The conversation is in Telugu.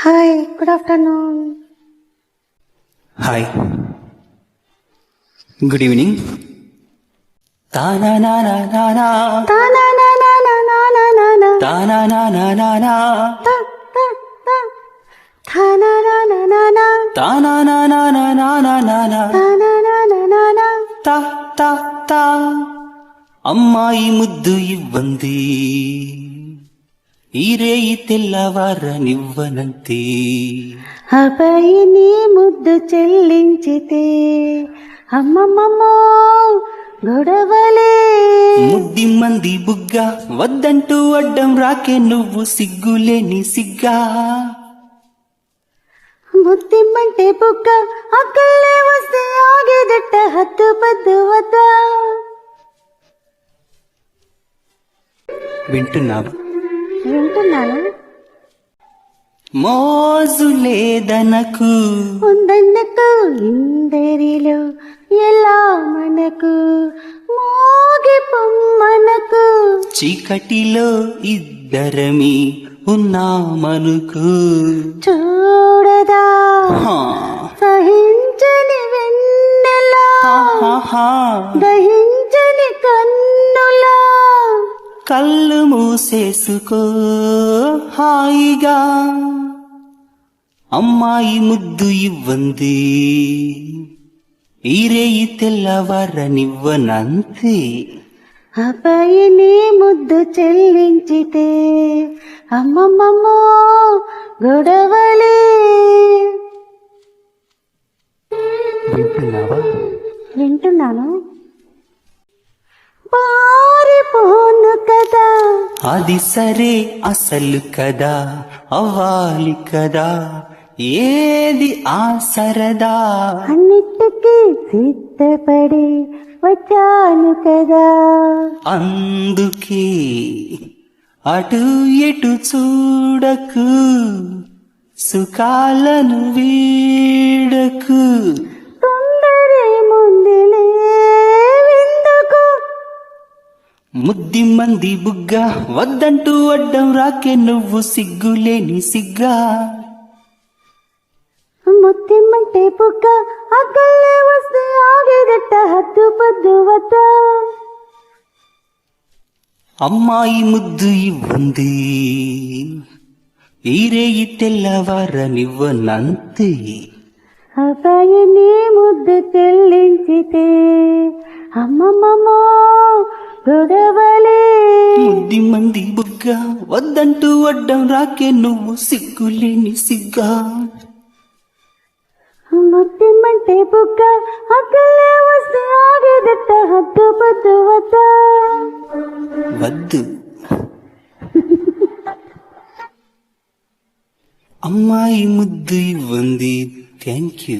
Hi, good afternoon. Hi, good evening. తానానానానానా తానానానానానానానా తానానానానానా తా తా తా తానానానానానా తానానానానానానా తానానానానానా తా తా తా అమ్మాయి ముద్దు ఇవ్వంది, ఈ రేయి తెల్లవారనివ్వనంతే. అబ్బాయి నీ ముద్దు చెల్లించితే అమ్మమ్మమ్మో గొడవలే. ముద్ది మంది బుగ్గ వద్దంటూ అడ్డం రాకే నువ్వు, సిగ్గులేని సిగ్గా. ముద్దిమ్మంటే బుగ్గ అక్కల్లే వస్తే ఆగేదట్ట, హద్దు పద్దు వద్దా. వింటున్నావా? వింటున్నాను. మోజు లేదనకు, ఉందన్నకు ఇందరిలో ఎలా మనకు, మోగి పొమ్మనకు. చీకటిలో ఇద్దరమి ఉన్నామనుకు. చూడదా హా, సహించని వెన్నెలా, హా, హా. దహించని కన్నులా. కళ్ళు మూసేసుకో హాయిగా, అమ్మాయి ముద్దు ఇవ్వంది, ఈ రేయి తెల్లవారనివ్వనంతే. అబ్బాయి నీ ముద్దు చెల్లించితే అమ్మమ్మమ్మో గొడవలే. వింటున్నావా? వింటున్నాను. పారిపోను కదా, అది సరే అసలు కదా, అవ్వాలి కదా, ఏది ఆ సరదా. అన్నిటికీ సిద్ధపడి వచ్చాను కదా. అందుకే అటు ఎటు చూడకు, సుఖాలను వీడకు. తొందరే ముందులే విందుకు. ముద్ది మంది బుగ్గ వద్దంటూ అడ్డం రాకే నువ్వు, సిగ్గులేని సిగ్గా. ముత్తిమ్మంటే పుక్క అక్కల్లే వస్తే ఆగేదట్ట, హద్దు పద్దు వద్దా. అమ్మాయి ముద్దు ఇవ్వంది, ఈ రేయి తెల్లవారనివ్వనంతే. అబ్బాయి నీ ముద్దు చెల్లించితే అమ్మమ్మమ్మో గొడవలే. ముద్ది మంది బుగ్గ వద్దంటూ అడ్డం రాకే నువ్వు, సిగ్గులేని సిగ్గా. ముత్తిమ్మంటే పుక్క అక్కల్లే వస్తే ఆగేదట్ట, హద్దు పద్దు వద్దా. వద్దు. అమ్మాయి ముద్దు ఇవ్వంది. Thank you.